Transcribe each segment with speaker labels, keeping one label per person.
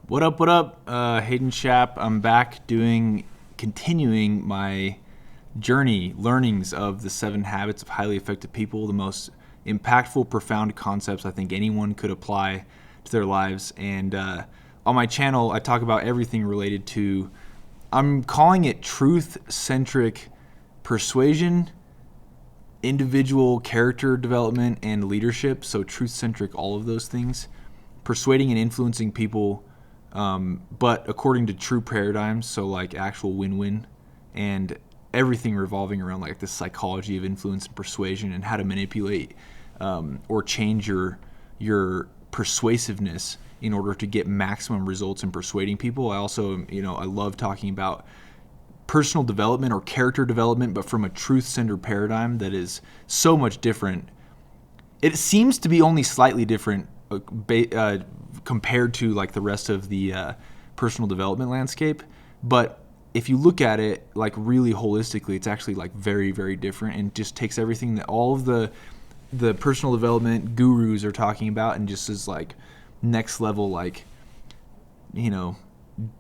Speaker 1: What up, what up? Hayden Schaap. I'm back continuing my journey, learnings of the 7 habits of highly effective people, the most impactful, profound concepts I think anyone could apply to their lives. And on my channel, I talk about everything related to, I'm calling it truth-centric persuasion, individual character development, and leadership. So truth-centric, all of those things. Persuading and influencing people, but according to true paradigms, so like actual win-win, and everything revolving around like the psychology of influence and persuasion and how to manipulate or change your persuasiveness in order to get maximum results in persuading people. I also, I love talking about personal development or character development, but from a truth-centered paradigm that is so much different. It seems to be only slightly different compared to like the rest of the personal development landscape, but if you look at it like really holistically, it's actually like very, very different, and just takes everything that all of the personal development gurus are talking about and just is like next level, like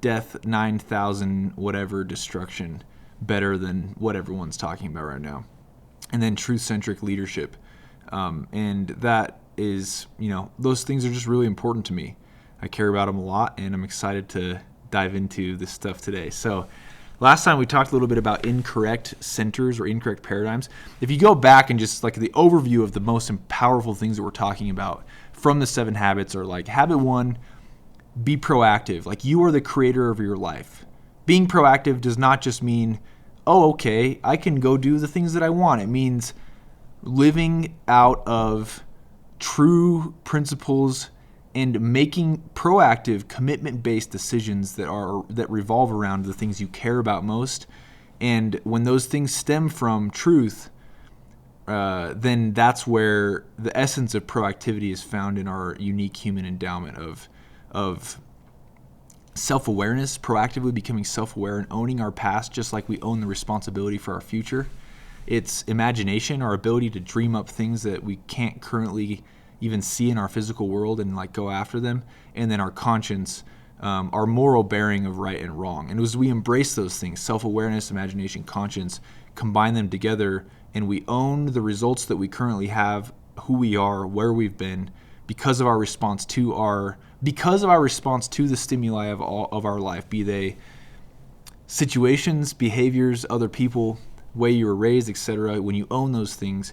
Speaker 1: death 9,000 whatever destruction, better than what everyone's talking about right now. And then truth-centric leadership, and that is, those things are just really important to me. I care about them a lot, and I'm excited to dive into this stuff today. So last time we talked a little bit about incorrect centers or incorrect paradigms. If you go back and just like the overview of the most powerful things that we're talking about from the 7 habits are like, habit 1, be proactive. Like, you are the creator of your life. Being proactive does not just mean, oh, okay, I can go do the things that I want. It means living out of true principles and making proactive, commitment-based decisions that revolve around the things you care about most. And when those things stem from truth, then that's where the essence of proactivity is found in our unique human endowment of self-awareness, proactively becoming self-aware and owning our past just like we own the responsibility for our future. It's imagination, our ability to dream up things that we can't currently even see in our physical world and like go after them. And then our conscience, our moral bearing of right and wrong. And as we embrace those things, self-awareness, imagination, conscience, combine them together, and we own the results that we currently have, who we are, where we've been, because of our response to the stimuli of our life, be they situations, behaviors, other people, way you were raised, etc. When you own those things,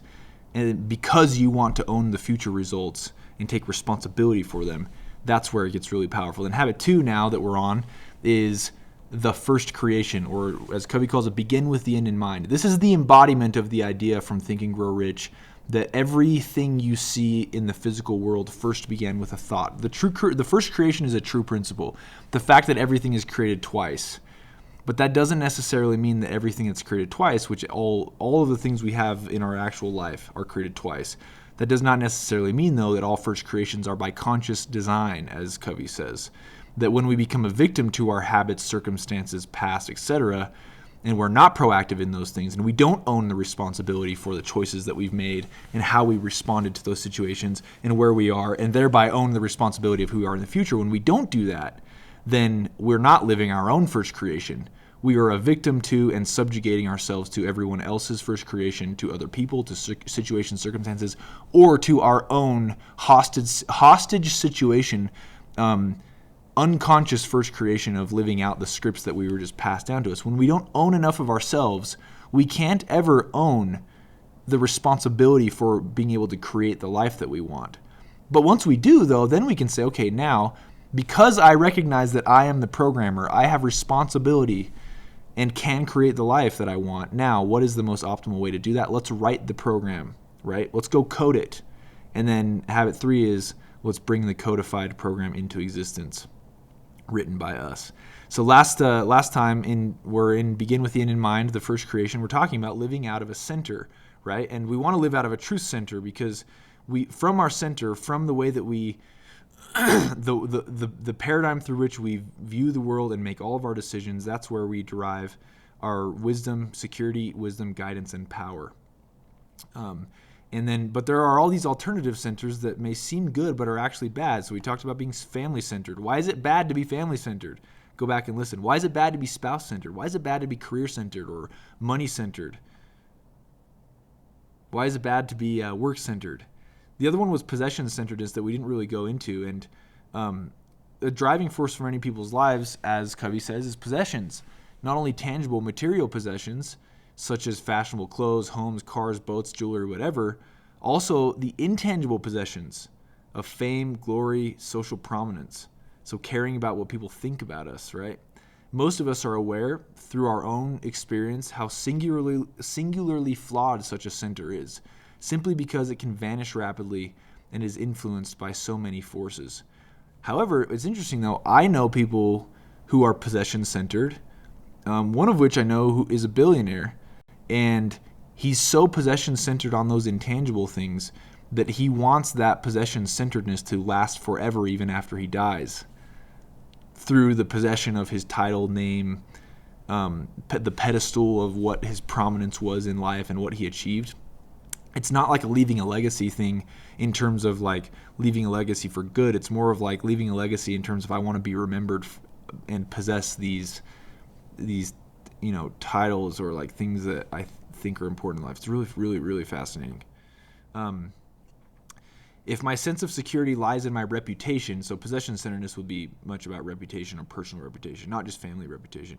Speaker 1: and because you want to own the future results and take responsibility for them, that's where it gets really powerful. And habit 2 now that we're on is the first creation, or as Covey calls it, begin with the end in mind. This is the embodiment of the idea from Think and Grow Rich that everything you see in the physical world first began with a thought. The first creation is a true principle. The fact that everything is created twice. But that doesn't necessarily mean that everything that's created twice, which all of the things we have in our actual life are created twice. That does not necessarily mean, though, that all first creations are by conscious design, as Covey says. That when we become a victim to our habits, circumstances, past, etc., and we're not proactive in those things, and we don't own the responsibility for the choices that we've made and how we responded to those situations and where we are, and thereby own the responsibility of who we are in the future, when we don't do that, then we're not living our own first creation. We are a victim to and subjugating ourselves to everyone else's first creation, to other people, to situations, circumstances, or to our own hostage situation, unconscious first creation of living out the scripts that we were just passed down to us. When we don't own enough of ourselves, we can't ever own the responsibility for being able to create the life that we want. But once we do, though, then we can say, okay, now, because I recognize that I am the programmer, I have responsibility and can create the life that I want. Now, what is the most optimal way to do that? Let's write the program, right? Let's go code it. And then habit 3 is, let's bring the codified program into existence, written by us. So last time we're in Begin with the End in Mind, the first creation, we're talking about living out of a center, right? And we want to live out of a truth center because from our center, from the way that we the paradigm through which we view the world and make all of our decisions, that's where we derive our wisdom, security, wisdom, guidance, and power. But there are all these alternative centers that may seem good but are actually bad. So we talked about being family-centered. Why is it bad to be family-centered? Go back and listen. Why is it bad to be spouse-centered? Why is it bad to be career-centered or money-centered? Why is it bad to be work-centered? The other one was possession-centeredness that we didn't really go into. And the driving force for many people's lives, as Covey says, is possessions. Not only tangible material possessions, such as fashionable clothes, homes, cars, boats, jewelry, whatever, also the intangible possessions of fame, glory, social prominence. So caring about what people think about us, right? Most of us are aware through our own experience how singularly flawed such a center is, simply because it can vanish rapidly and is influenced by so many forces. However, it's interesting though, I know people who are possession-centered, one of which I know who is a billionaire, and he's so possession-centered on those intangible things that he wants that possession-centeredness to last forever even after he dies. Through the possession of his title, name, the pedestal of what his prominence was in life and what he achieved. It's not like a leaving a legacy thing in terms of like leaving a legacy for good. It's more of like leaving a legacy in terms of I want to be remembered and possess these titles or like things that I think are important in life. It's really, really, really fascinating. If my sense of security lies in my reputation, so possession-centeredness would be much about reputation or personal reputation, not just family reputation,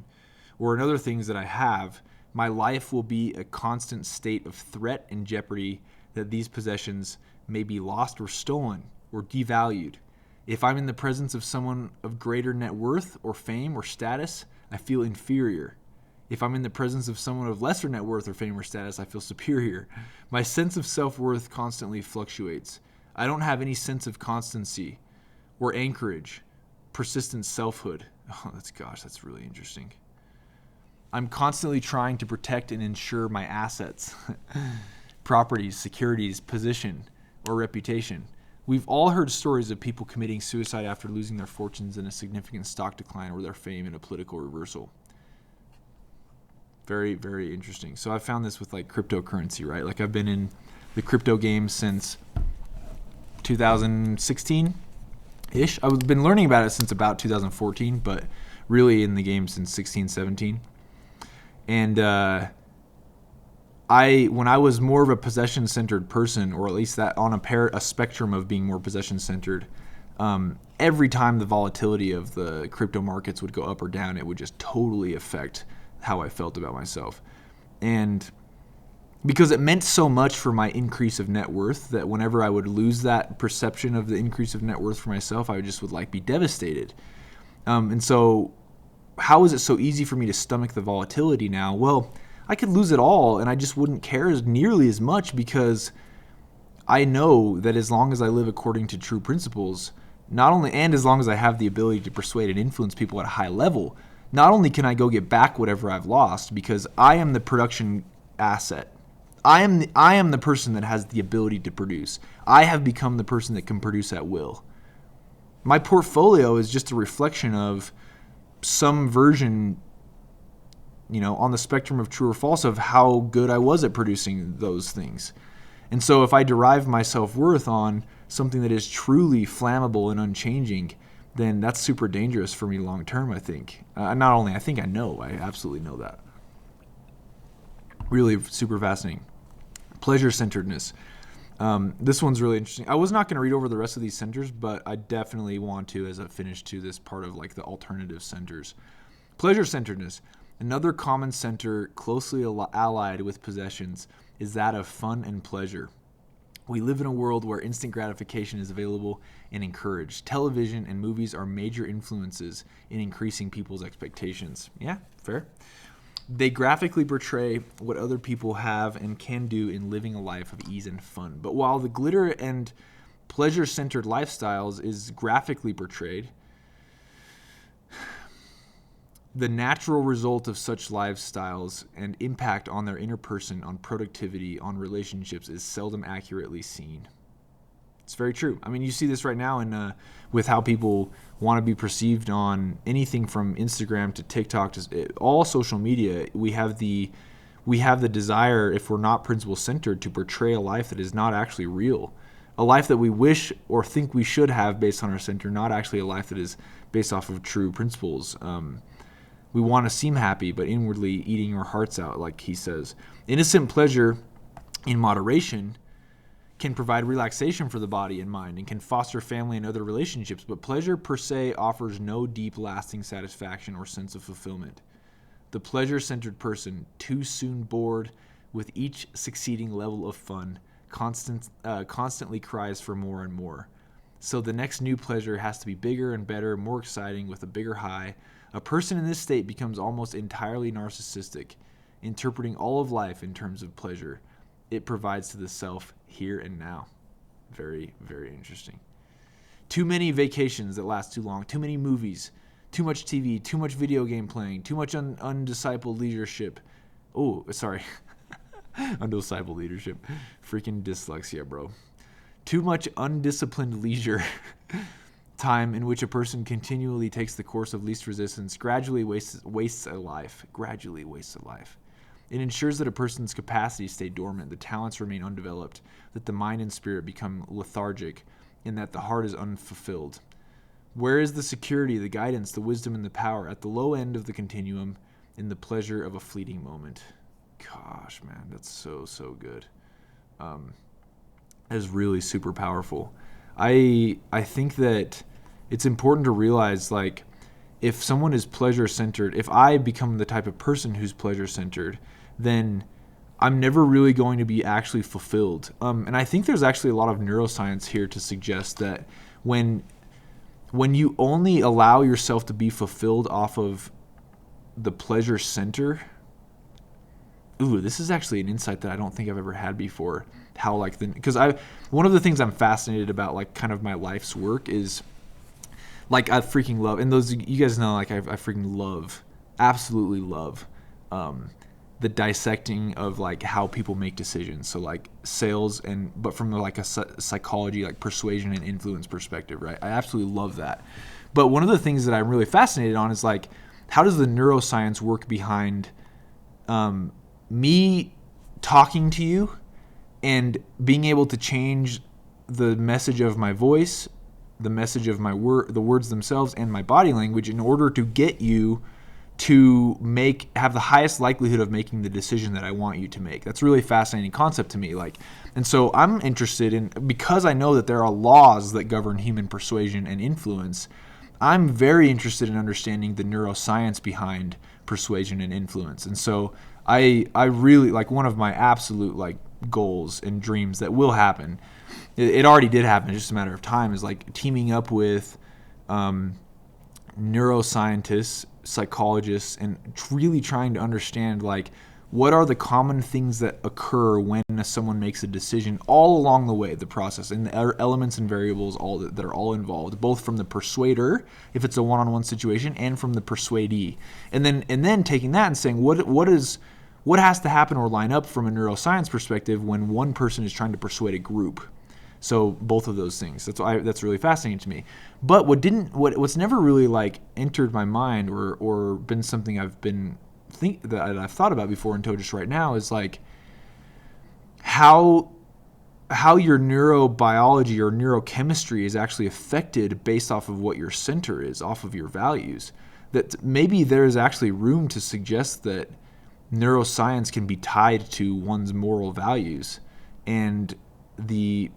Speaker 1: or in other things that I have, my life will be a constant state of threat and jeopardy that these possessions may be lost or stolen or devalued. If I'm in the presence of someone of greater net worth or fame or status, I feel inferior. If I'm in the presence of someone of lesser net worth or fame or status, I feel superior. My sense of self-worth constantly fluctuates. I don't have any sense of constancy or anchorage, persistent selfhood. Oh, that's really interesting. I'm constantly trying to protect and ensure my assets, properties, securities, position, or reputation. We've all heard stories of people committing suicide after losing their fortunes in a significant stock decline or their fame in a political reversal. Very, very interesting. So I found this with like cryptocurrency, right? Like I've been in the crypto game since 2016-ish. I've been learning about it since about 2014, but really in the game since 16, 17. And when I was more of a possession-centered person, or at least that on a spectrum of being more possession-centered, every time the volatility of the crypto markets would go up or down, it would just totally affect how I felt about myself. And because it meant so much for my increase of net worth that whenever I would lose that perception of the increase of net worth for myself, I would like be devastated. And so how is it so easy for me to stomach the volatility now? Well, I could lose it all and I just wouldn't care nearly as much because I know that as long as I live according to true principles, and as long as I have the ability to persuade and influence people at a high level, not only can I go get back whatever I've lost because I am the production asset. I am the person that has the ability to produce. I have become the person that can produce at will. My portfolio is just a reflection of some version, on the spectrum of true or false of how good I was at producing those things. And so if I derive my self-worth on something that is truly flammable and unchanging, then that's super dangerous for me long term, I think. Not only I think I know, I absolutely know that. Really super fascinating. Pleasure-centeredness. This one's really interesting. I was not going to read over the rest of these centers, but I definitely want to as a finish to this part of like the alternative centers. Pleasure-centeredness. Another common center closely allied with possessions is that of fun and pleasure. We live in a world where instant gratification is available and encouraged. Television and movies are major influences in increasing people's expectations. Yeah, fair. They graphically portray what other people have and can do in living a life of ease and fun. But while the glitter and pleasure-centered lifestyles is graphically portrayed, the natural result of such lifestyles and impact on their inner person, on productivity, on relationships is seldom accurately seen. It's very true. I mean, you see this right now with how people want to be perceived on anything from Instagram to TikTok to all social media. We have the we have the desire, if we're not principle-centered, to portray a life that is not actually real. A life that we wish or think we should have based on our center, not actually a life that is based off of true principles. We want to seem happy, but inwardly eating our hearts out, like he says. Innocent pleasure in moderation can provide relaxation for the body and mind and can foster family and other relationships, but pleasure per se offers no deep, lasting satisfaction or sense of fulfillment. The pleasure-centered person, too soon bored with each succeeding level of fun, constantly cries for more and more. So the next new pleasure has to be bigger and better, more exciting, with a bigger high. A person in this state becomes almost entirely narcissistic, interpreting all of life in terms of pleasure it provides to the self here and now. Very, very interesting. Too many vacations that last too long, too many movies, too much TV, too much video game playing, too much undiscipled leadership. Oh, sorry. Undiscipled leadership. Freaking dyslexia, bro. Too much undisciplined leisure time in which a person continually takes the course of least resistance gradually wastes a life. It ensures that a person's capacities stay dormant, the talents remain undeveloped, that the mind and spirit become lethargic, and that the heart is unfulfilled. Where is the security, the guidance, the wisdom, and the power? At the low end of the continuum, in the pleasure of a fleeting moment. Gosh, man, that's so good. That is really super powerful. I think that it's important to realize, like, if someone is pleasure-centered, if I become the type of person who's pleasure-centered, then I'm never really going to be actually fulfilled. And I think there's actually a lot of neuroscience here to suggest that when you only allow yourself to be fulfilled off of the pleasure center, this is actually an insight that I don't think I've ever had before. How one of the things I'm fascinated about, like, kind of my life's work is, like, I freaking love, and those, you guys know, like, I freaking love, absolutely love, the dissecting of, like, how people make decisions. So, like, sales, but from like a psychology, like persuasion and influence perspective, right? I absolutely love that. But one of the things that I'm really fascinated on is, like, how does the neuroscience work behind me talking to you and being able to change the message of my voice, the message of the words themselves, and my body language in order to get you to have the highest likelihood of making the decision that I want you to make. That's a really fascinating concept to me. And so I'm interested in, because I know that there are laws that govern human persuasion and influence, I'm very interested in understanding the neuroscience behind persuasion and influence. And so I really, like, one of my absolute, like, goals and dreams that will happen, it already did happen, it's just a matter of time, is, like, teaming up with neuroscientists, psychologists, and really trying to understand, like, what are the common things that occur when someone makes a decision all along the way, the process, and the elements and variables that are all involved, both from the persuader, if it's a one-on-one situation, and from the persuadee. And then taking that and saying, what has to happen or line up from a neuroscience perspective when one person is trying to persuade a group. So both of those things. That's really fascinating to me. But what's never really, like, entered my mind or been something that I've thought about before until just right now is, like, how your neurobiology or neurochemistry is actually affected based off of what your center is, off of your values. That maybe there is actually room to suggest that neuroscience can be tied to one's moral values and the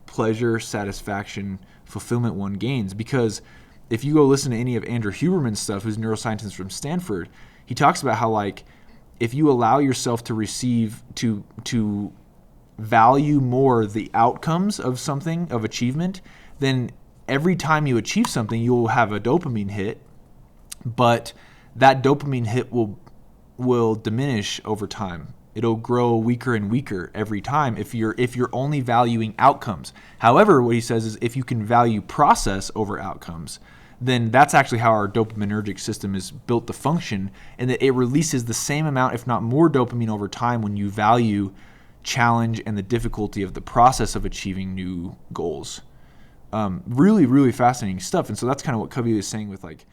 Speaker 1: pleasure, satisfaction, fulfillment one gains. Because if you go listen to any of Andrew Huberman's stuff, who's a neuroscientist from Stanford, he talks about how, like, if you allow yourself to receive, to value more the outcomes of something, of achievement, then every time you achieve something, you'll have a dopamine hit, but that dopamine hit will diminish over time. It'll grow weaker and weaker every time if you're only valuing outcomes. However, what he says is if you can value process over outcomes, then that's actually how our dopaminergic system is built to function, and that it releases the same amount, if not more, dopamine over time when you value challenge and the difficulty of the process of achieving new goals. Really, really fascinating stuff. And so that's kind of what Covey is saying with, like,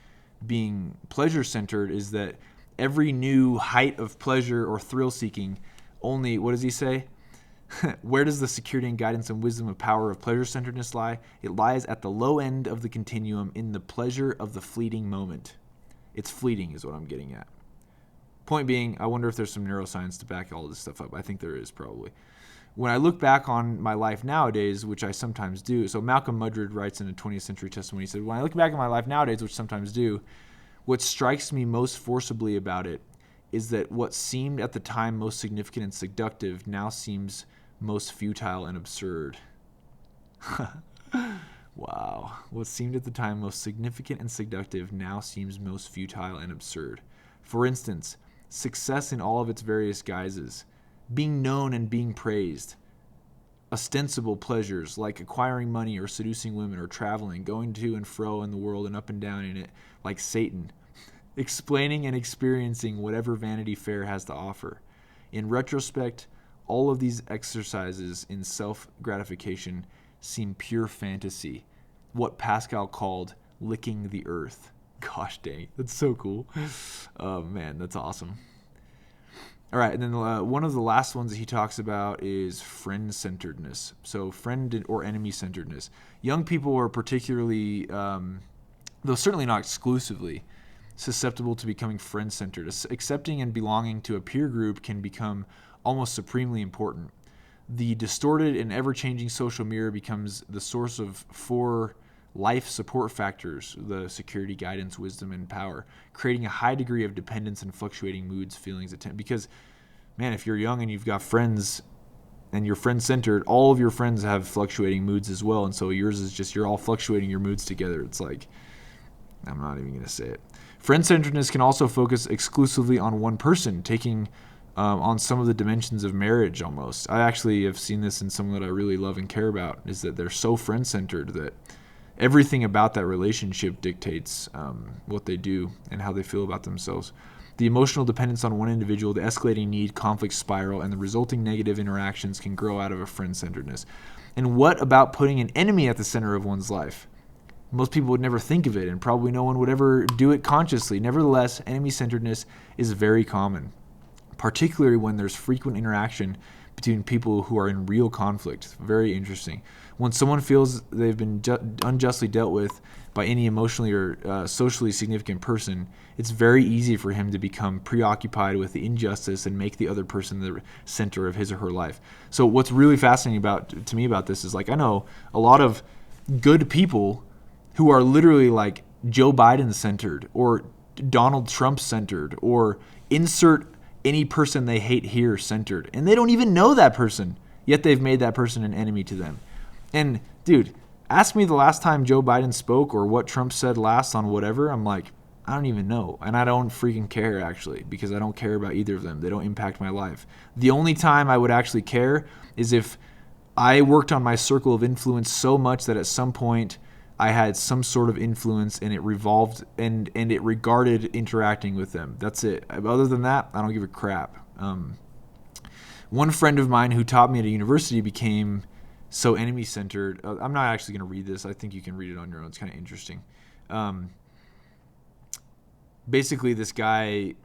Speaker 1: being pleasure-centered, is that every new height of pleasure or thrill seeking only, what does he say? Where does the security and guidance and wisdom of power of pleasure-centeredness lie? It lies at the low end of the continuum in the pleasure of the fleeting moment. It's fleeting is what I'm getting at. Point being, I wonder if there's some neuroscience to back all this stuff up. I think there is probably. When I look back on my life nowadays, which I sometimes do, so Malcolm Mudrid writes in a 20th Century Testimony, he said, when I look back on my life nowadays, which I sometimes do, what strikes me most forcibly about it is that what seemed at the time most significant and seductive now seems most futile and absurd. Wow. What seemed at the time most significant and seductive now seems most futile and absurd. For instance, success in all of its various guises, being known and being praised, ostensible pleasures like acquiring money or seducing women or traveling, going to and fro in the world and up and down in it like Satan, explaining and experiencing whatever Vanity Fair has to offer. In retrospect, all of these exercises in self-gratification seem pure fantasy, what Pascal called licking the earth. Gosh dang, that's so cool. Oh man, that's awesome. All right, and then one of the last ones that he talks about is friend-centeredness. So friend or enemy-centeredness. Young people are particularly, though certainly not exclusively, susceptible to becoming friend-centered. Accepting and belonging to a peer group can become almost supremely important. The distorted and ever-changing social mirror becomes the source of four life support factors: the security, guidance, wisdom, and power, creating a high degree of dependence and fluctuating moods, feelings, because, man, if you're young and you've got friends and you're friend-centered, all of your friends have fluctuating moods as well, and so yours is just, you're all fluctuating your moods together. It's like, I'm not even going to say it. Friend-centeredness can also focus exclusively on one person, taking on some of the dimensions of marriage almost. I actually have seen this in someone that I really love and care about, is that they're so friend-centered that everything about that relationship dictates what they do and how they feel about themselves. The emotional dependence on one individual, the escalating need, conflict spiral, and the resulting negative interactions can grow out of a friend-centeredness. And what about putting an enemy at the center of one's life? Most people would never think of it, and probably no one would ever do it consciously. Nevertheless, enemy-centeredness is very common, particularly when there's frequent interaction between people who are in real conflict. Very interesting. When someone feels they've been unjustly dealt with by any emotionally or socially significant person, it's very easy for him to become preoccupied with the injustice and make the other person the center of his or her life. So what's really fascinating to me about this is, like, I know a lot of good people who are literally like Joe Biden centered or Donald Trump centered or insert any person they hate here centered, and they don't even know that person, yet they've made that person an enemy to them. And dude, ask me the last time Joe Biden spoke or what Trump said last on whatever. I'm like, I don't even know. And I don't freaking care, actually, because I don't care about either of them. They don't impact my life. The only time I would actually care is if I worked on my circle of influence so much that at some point I had some sort of influence and it revolved and it regarded interacting with them. That's it. Other than that, I don't give a crap. One friend of mine who taught me at a university became so enemy-centered. I'm not actually going to read this. I think you can read it on your own. It's kind of interesting. Basically, this guy,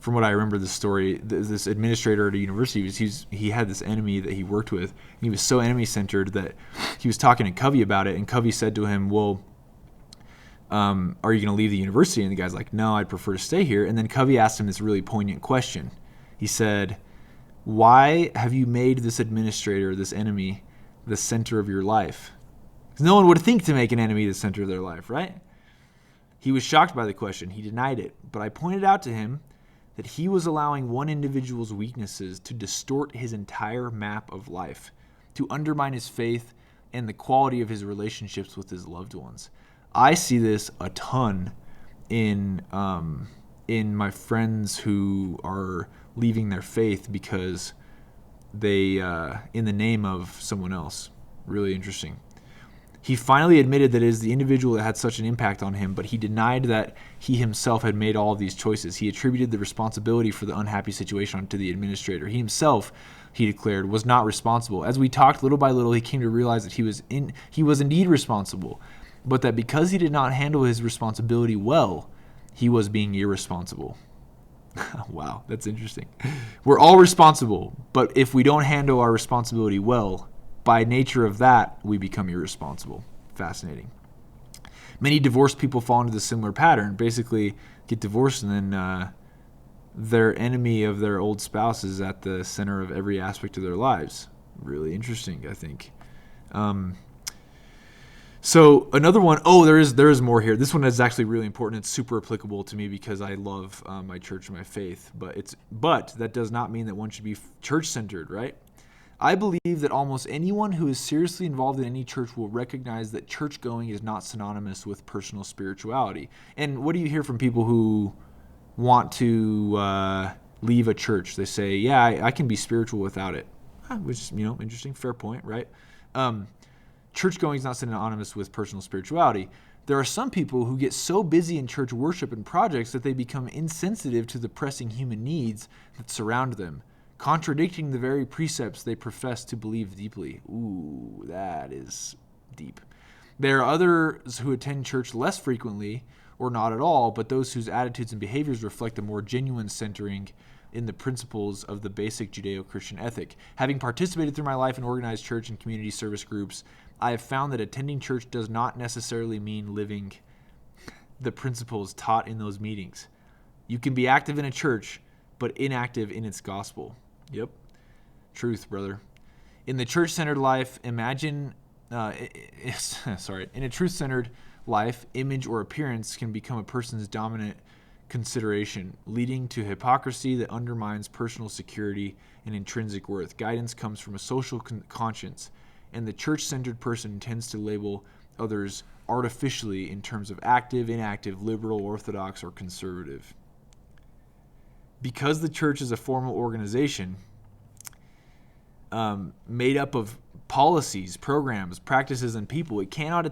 Speaker 1: from what I remember the story, this administrator at a university, he had this enemy that he worked with. And he was so enemy-centered that he was talking to Covey about it, and Covey said to him, well, are you going to leave the university? And the guy's like, no, I'd prefer to stay here. And then Covey asked him this really poignant question. He said, why have you made this administrator, this enemy, the center of your life? Because no one would think to make an enemy the center of their life, right? He was shocked by the question. He denied it. But I pointed out to him that he was allowing one individual's weaknesses to distort his entire map of life, to undermine his faith and the quality of his relationships with his loved ones. I see this a ton in my friends who are leaving their faith because they, in the name of someone else. Really interesting. He finally admitted that it is the individual that had such an impact on him, but he denied that he himself had made all of these choices. He attributed the responsibility for the unhappy situation to the administrator. He himself, he declared, was not responsible. As we talked little by little, he came to realize that he was indeed responsible, but that because he did not handle his responsibility well, he was being irresponsible. Wow, that's interesting. We're all responsible, but if we don't handle our responsibility well, by nature of that, we become irresponsible. Fascinating. Many divorced people fall into the similar pattern. Basically, get divorced and then their enemy of their old spouse is at the center of every aspect of their lives. Really interesting, I think. So another one, there is more here. This one is actually really important. It's super applicable to me because I love my church and my faith. But that does not mean that one should be church-centered, right? I believe that almost anyone who is seriously involved in any church will recognize that church going is not synonymous with personal spirituality. And what do you hear from people who want to leave a church? They say, yeah, I can be spiritual without it. Which is, interesting, fair point, right? Church going is not synonymous with personal spirituality. There are some people who get so busy in church worship and projects that they become insensitive to the pressing human needs that surround them, contradicting the very precepts they profess to believe deeply. Ooh, that is deep. There are others who attend church less frequently or not at all, but those whose attitudes and behaviors reflect a more genuine centering in the principles of the basic Judeo-Christian ethic. Having participated through my life in organized church and community service groups, I have found that attending church does not necessarily mean living the principles taught in those meetings. You can be active in a church, but inactive in its gospel. Yep. Truth, brother. In the church-centered life, in a truth-centered life, image or appearance can become a person's dominant consideration, leading to hypocrisy that undermines personal security and intrinsic worth. Guidance comes from a social conscience, and the church-centered person tends to label others artificially in terms of active, inactive, liberal, orthodox, or conservative. Because the church is a formal organization made up of policies, programs, practices, and people, it cannot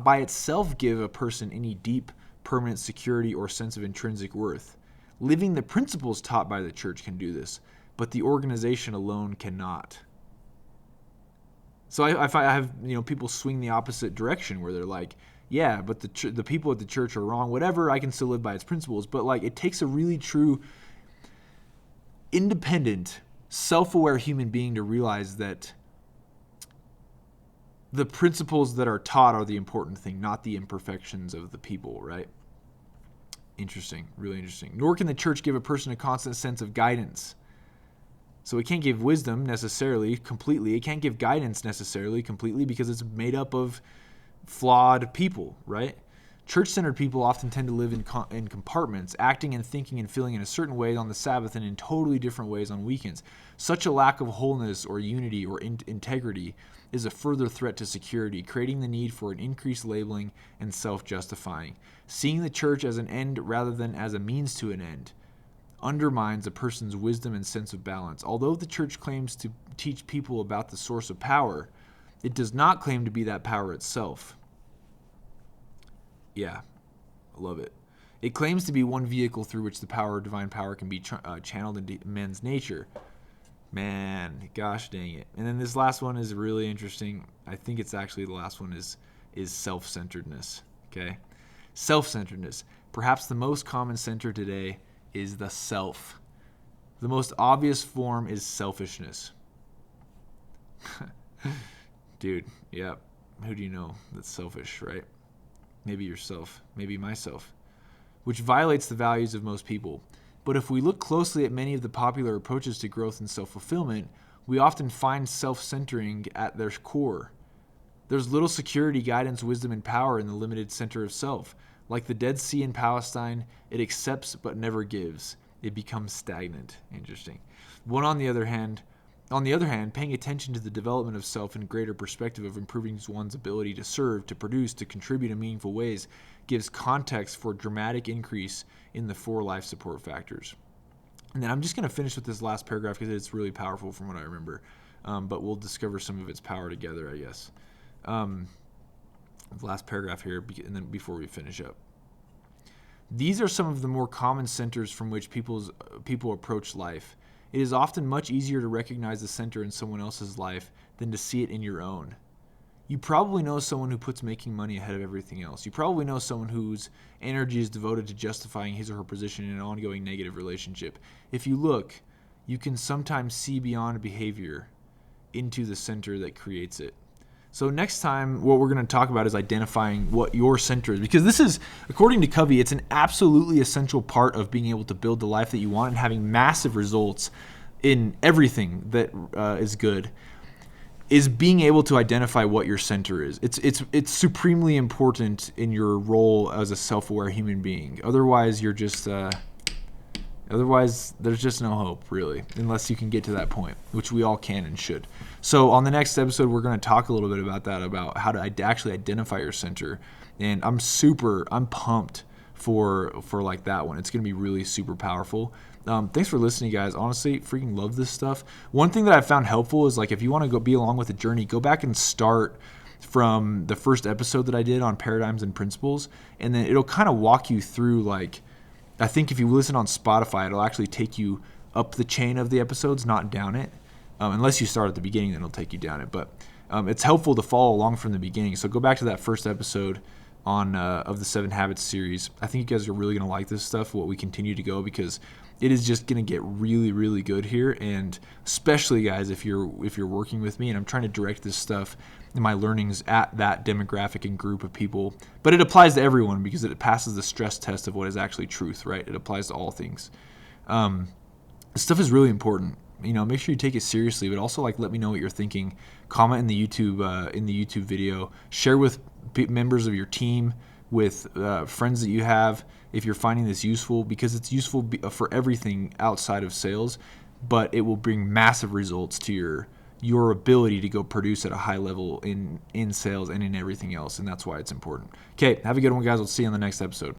Speaker 1: by itself give a person any deep, permanent security or sense of intrinsic worth. Living the principles taught by the church can do this, but the organization alone cannot. So I have people swing the opposite direction where they're like, yeah, but the people at the church are wrong. Whatever, I can still live by its principles. But it takes a really true, independent, self-aware human being to realize that the principles that are taught are the important thing, not the imperfections of the people, right? Interesting, really interesting. Nor can the church give a person a constant sense of guidance. So it can't give wisdom necessarily completely. It can't give guidance necessarily completely because it's made up of flawed people, right? Church-centered people often tend to live in compartments, acting and thinking and feeling in a certain way on the Sabbath and in totally different ways on weekends. Such a lack of wholeness or unity or integrity is a further threat to security, creating the need for an increased labeling and self-justifying. Seeing the church as an end rather than as a means to an end undermines a person's wisdom and sense of balance. Although the church claims to teach people about the source of power, it does not claim to be that power itself. Yeah, I love it. It claims to be one vehicle through which the power, divine power, can be channeled into men's nature. Man, gosh dang it. And then this last one is really interesting. I think it's actually the last one is self-centeredness. Okay? Self-centeredness. Perhaps the most common center today is the self. The most obvious form is selfishness. Dude, yeah. Who do you know that's selfish, right? Maybe yourself, maybe myself, which violates the values of most people. But if we look closely at many of the popular approaches to growth and self-fulfillment, we often find self-centering at their core. There's little security, guidance, wisdom, and power in the limited center of self. Like the Dead Sea in Palestine, it accepts but never gives. It becomes stagnant. Interesting. On the other hand, paying attention to the development of self in greater perspective of improving one's ability to serve, to produce, to contribute in meaningful ways gives context for a dramatic increase in the 4 life support factors. And then I'm just going to finish with this last paragraph because it's really powerful from what I remember. But we'll discover some of its power together, I guess. Last paragraph here, and then before we finish up. These are some of the more common centers from which people approach life. It is often much easier to recognize the center in someone else's life than to see it in your own. you probably know someone who puts making money ahead of everything else. You probably know someone whose energy is devoted to justifying his or her position in an ongoing negative relationship. If you look, you can sometimes see beyond behavior into the center that creates it. So next time, what we're going to talk about is identifying what your center is. Because this is, according to Covey, it's an absolutely essential part of being able to build the life that you want and having massive results in everything that is good, is being able to identify what your center is. It's supremely important in your role as a self-aware human being. Otherwise, you're just... Otherwise, there's just no hope, really, unless you can get to that point, which we all can and should. So on the next episode, we're going to talk a little bit about that, about how to actually identify your center. And I'm pumped for like that one. It's going to be really super powerful. Thanks for listening, guys. Honestly, freaking love this stuff. One thing that I found helpful is, like, if you want to go be along with the journey, go back and start from the first episode that I did on paradigms and principles, and then it'll kind of walk you through, like, I think if you listen on Spotify, it'll actually take you up the chain of the episodes, not down it. Unless you start at the beginning, then it'll take you down it. But it's helpful to follow along from the beginning. So go back to that first episode on of the 7 Habits series. I think you guys are really going to like this stuff, what we continue to go, because it is just going to get really, really good here. And especially, guys, if you're working with me, and I'm trying to direct this stuff in my learnings at that demographic and group of people. But it applies to everyone because it passes the stress test of what is actually truth, right? It applies to all things. This stuff is really important. Make sure you take it seriously, but also, like, let me know what you're thinking. Comment in the YouTube video. Share with members of your team, with friends that you have, if you're finding this useful, because it's useful for everything outside of sales, but it will bring massive results to your ability to go produce at a high level in sales and in everything else, and that's why it's important. Okay, have a good one, guys. We'll see you on the next episode.